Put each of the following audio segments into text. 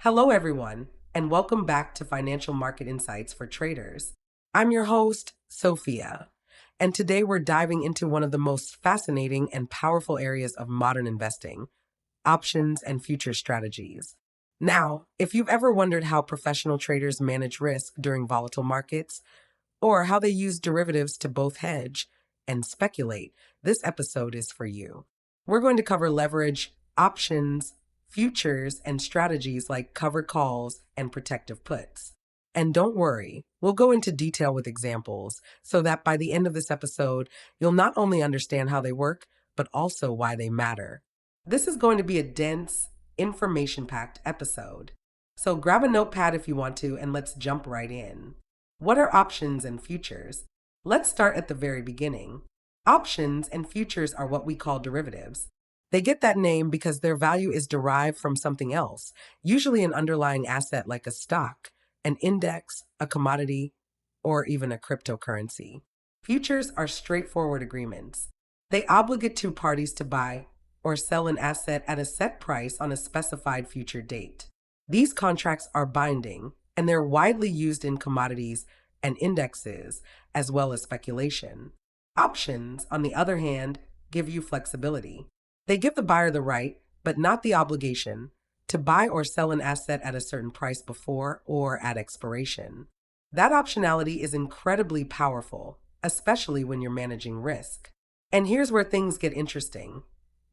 Hello, everyone, and welcome back to Financial Market Insights for Traders. I'm your host, Sophia, and today we're diving into one of the most fascinating and powerful areas of modern investing: options and future strategies. Now, if you've ever wondered how professional traders manage risk during volatile markets, or how they use derivatives to both hedge and speculate, this episode is for you. We're going to cover leverage, options, futures, and strategies like covered calls and protective puts. And don't worry, we'll go into detail with examples so that by the end of this episode, you'll not only understand how they work, but also why they matter. This is going to be a dense, information packed episode. So grab a notepad if you want to, and let's jump right in. What are options and futures? Let's start at the very beginning. Options and futures are what we call derivatives. They get that name because their value is derived from something else, usually an underlying asset like a stock, an index, a commodity, or even a cryptocurrency. Futures are straightforward agreements. They obligate two parties to buy or sell an asset at a set price on a specified future date. These contracts are binding, and they're widely used in commodities and indexes, as well as speculation. Options, on the other hand, give you flexibility. They give the buyer the right, but not the obligation, to buy or sell an asset at a certain price before or at expiration. That optionality is incredibly powerful, especially when you're managing risk. And here's where things get interesting.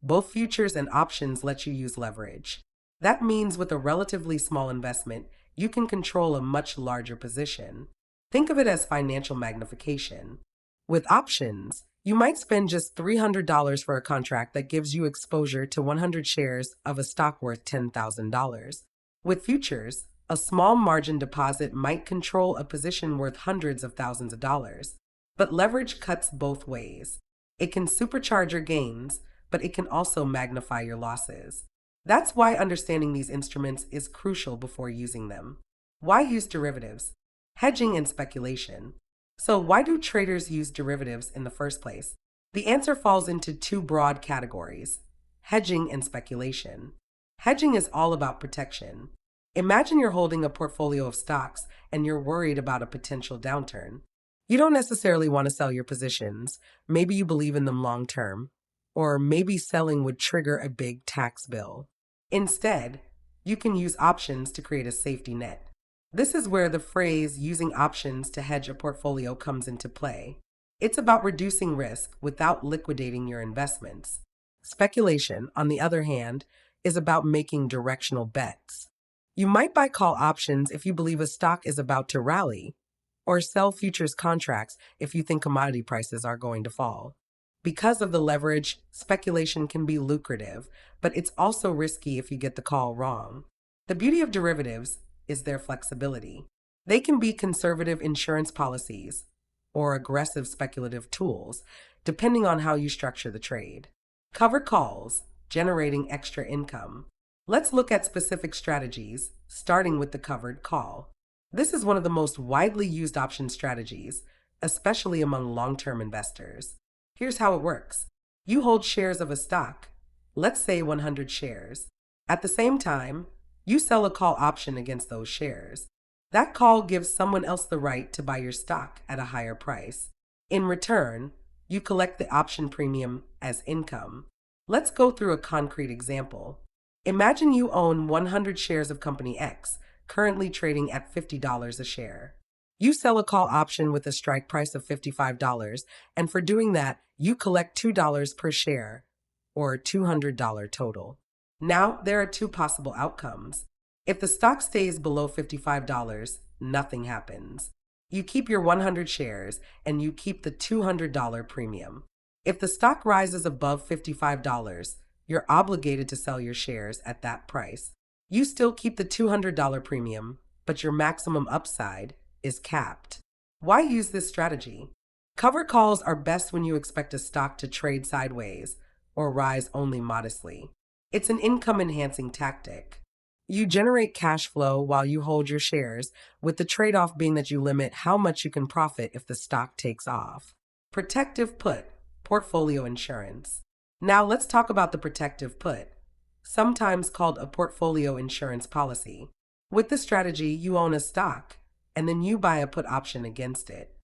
Both futures and options let you use leverage. That means with a relatively small investment, you can control a much larger position. Think of it as financial magnification. With options, you might spend just $300 for a contract that gives you exposure to 100 shares of a stock worth $10,000. With futures, a small margin deposit might control a position worth hundreds of thousands of dollars. But leverage cuts both ways. It can supercharge your gains, but it can also magnify your losses. That's why understanding these instruments is crucial before using them. Why use derivatives? Hedging and speculation. So why do traders use derivatives in the first place? The answer falls into two broad categories: hedging and speculation. Hedging is all about protection. Imagine you're holding a portfolio of stocks and you're worried about a potential downturn. You don't necessarily want to sell your positions. Maybe you believe in them long term, or maybe selling would trigger a big tax bill. Instead, you can use options to create a safety net. This is where the phrase using options to hedge a portfolio comes into play. It's about reducing risk without liquidating your investments. Speculation, on the other hand, is about making directional bets. You might buy call options if you believe a stock is about to rally, or sell futures contracts if you think commodity prices are going to fall. Because of the leverage, speculation can be lucrative, but it's also risky if you get the call wrong. The beauty of derivatives is their flexibility. They can be conservative insurance policies or aggressive speculative tools, depending on how you structure the trade. Covered calls, generating extra income. Let's look at specific strategies, starting with the covered call. This is one of the most widely used option strategies, especially among long-term investors. Here's how it works. You hold shares of a stock, let's say 100 shares. At the same time, you sell a call option against those shares. That call gives someone else the right to buy your stock at a higher price. In return, you collect the option premium as income. Let's go through a concrete example. Imagine you own 100 shares of Company X, currently trading at $50 a share. You sell a call option with a strike price of $55, and for doing that, you collect $2 per share, or $200 total. Now, there are two possible outcomes. If the stock stays below $55, nothing happens. You keep your 100 shares, and you keep the $200 premium. If the stock rises above $55, you're obligated to sell your shares at that price. You still keep the $200 premium, but your maximum upside is capped. Why use this strategy? Cover calls are best when you expect a stock to trade sideways or rise only modestly. It's an income-enhancing tactic. You generate cash flow while you hold your shares, with the trade-off being that you limit how much you can profit if the stock takes off. Protective put, portfolio insurance. Now let's talk about the protective put, sometimes called a portfolio insurance policy. With this strategy, you own a stock, and then you buy a put option against it.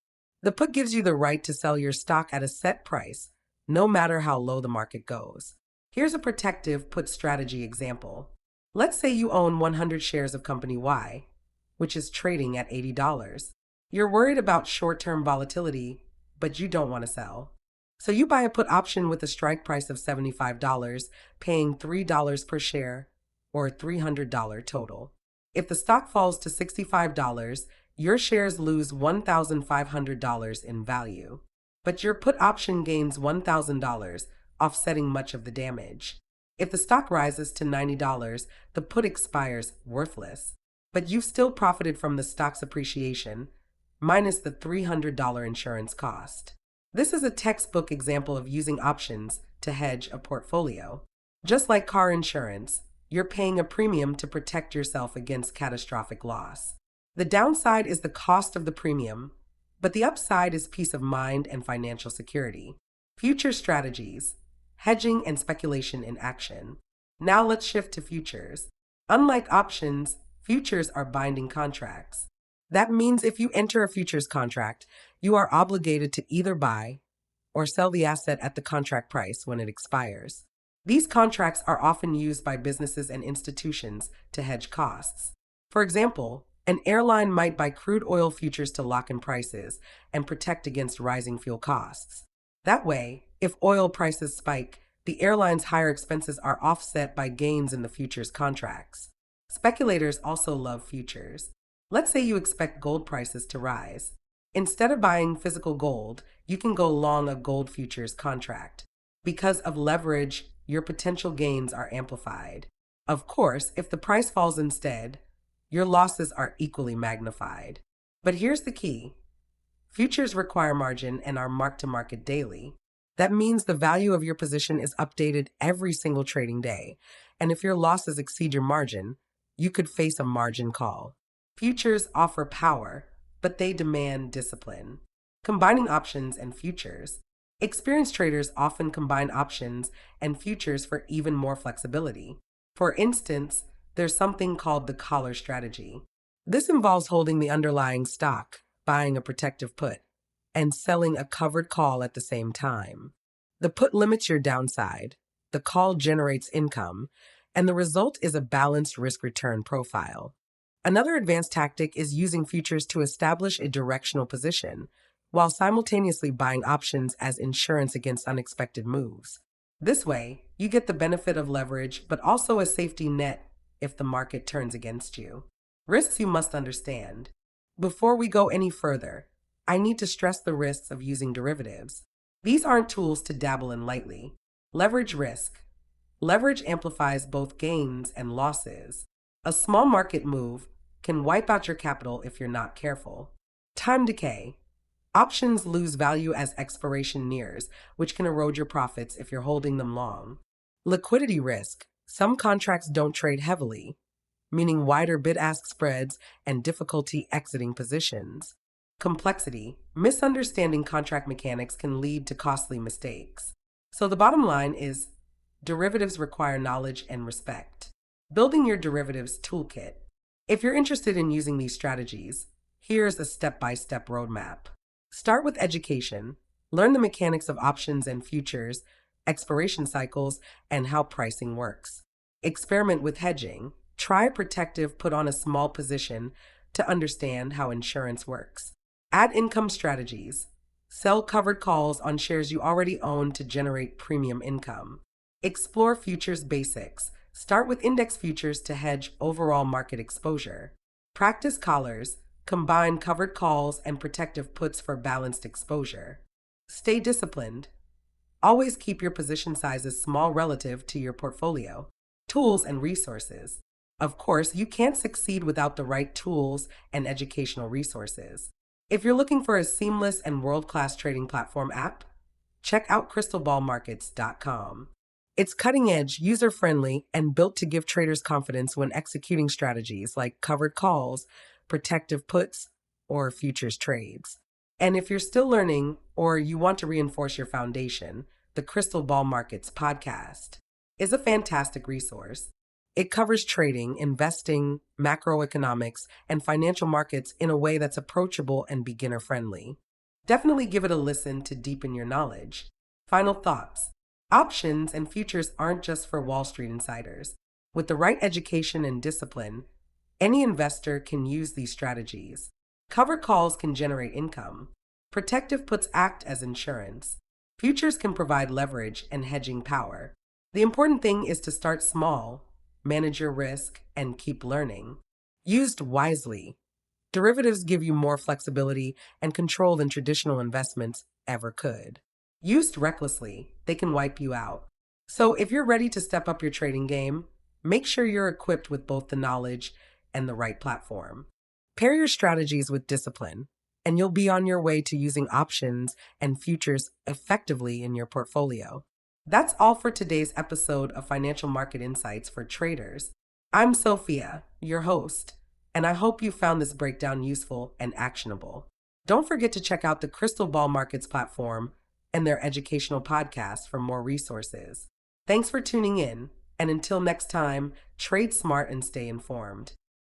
The put gives you the right to sell your stock at a set price, no matter how low the market goes. Here's a protective put strategy example. Let's say you own 100 shares of company Y, which is trading at $80. You're worried about short-term volatility, but you don't want to sell. So you buy a put option with a strike price of $75, paying $3 per share, or $300 total. If the stock falls to $65, your shares lose $1,500 in value, but your put option gains $1,000, offsetting much of the damage. If the stock rises to $90, the put expires worthless, but you've still profited from the stock's appreciation, minus the $300 insurance cost. This is a textbook example of using options to hedge a portfolio. Just like car insurance, you're paying a premium to protect yourself against catastrophic loss. The downside is the cost of the premium, but the upside is peace of mind and financial security. Future strategies, hedging and speculation in action. Now let's shift to futures. Unlike options, futures are binding contracts. That means if you enter a futures contract, you are obligated to either buy or sell the asset at the contract price when it expires. These contracts are often used by businesses and institutions to hedge costs. For example, an airline might buy crude oil futures to lock in prices and protect against rising fuel costs. That way, if oil prices spike, the airline's higher expenses are offset by gains in the futures contracts. Speculators also love futures. Let's say you expect gold prices to rise. Instead of buying physical gold, you can go long a gold futures contract. Because of leverage, your potential gains are amplified. Of course, if the price falls instead, your losses are equally magnified. But here's the key. Futures require margin and are marked to market daily. That means the value of your position is updated every single trading day, and if your losses exceed your margin, you could face a margin call. Futures offer power, but they demand discipline. Combining options and futures. Experienced traders often combine options and futures for even more flexibility. For instance, there's something called the collar strategy. This involves holding the underlying stock, buying a protective put, and selling a covered call at the same time. The put limits your downside, the call generates income, and the result is a balanced risk-return profile. Another advanced tactic is using futures to establish a directional position, while simultaneously buying options as insurance against unexpected moves. This way, you get the benefit of leverage, but also a safety net if the market turns against you. Risks you must understand. Before we go any further, I need to stress the risks of using derivatives. These aren't tools to dabble in lightly. Leverage risk. Leverage amplifies both gains and losses. A small market move can wipe out your capital if you're not careful. Time decay. Options lose value as expiration nears, which can erode your profits if you're holding them long. Liquidity risk. Some contracts don't trade heavily, meaning wider bid-ask spreads and difficulty exiting positions. Complexity. Misunderstanding contract mechanics can lead to costly mistakes. So the bottom line is, derivatives require knowledge and respect. Building your derivatives toolkit. If you're interested in using these strategies, here's a step-by-step roadmap. Start with education. Learn the mechanics of options and futures, expiration cycles, and how pricing works. Experiment with hedging. Try a protective put on a small position to understand how insurance works. Add income strategies. Sell covered calls on shares you already own to generate premium income. Explore futures basics. Start with index futures to hedge overall market exposure. Practice collars. Combine covered calls and protective puts for balanced exposure. Stay disciplined. Always keep your position sizes small relative to your portfolio. Tools and resources. Of course, you can't succeed without the right tools and educational resources. If you're looking for a seamless and world-class trading platform app, check out crystalballmarkets.com. It's cutting-edge, user-friendly, and built to give traders confidence when executing strategies like covered calls, protective puts, or futures trades. And if you're still learning or you want to reinforce your foundation, the Crystal Ball Markets podcast is a fantastic resource. It covers trading, investing, macroeconomics, and financial markets in a way that's approachable and beginner friendly. Definitely give it a listen to deepen your knowledge. Final thoughts. Options and futures aren't just for Wall Street insiders. With the right education and discipline, any investor can use these strategies. Cover calls can generate income. Protective puts act as insurance. Futures can provide leverage and hedging power. The important thing is to start small, manage your risk, and keep learning. Used wisely, derivatives give you more flexibility and control than traditional investments ever could. Used recklessly, they can wipe you out. So if you're ready to step up your trading game, make sure you're equipped with both the knowledge and the right platform. Pair your strategies with discipline, and you'll be on your way to using options and futures effectively in your portfolio. That's all for today's episode of Financial Market Insights for Traders. I'm Sophia, your host, and I hope you found this breakdown useful and actionable. Don't forget to check out the Crystal Ball Markets platform and their educational podcast for more resources. Thanks for tuning in, and until next time, trade smart and stay informed.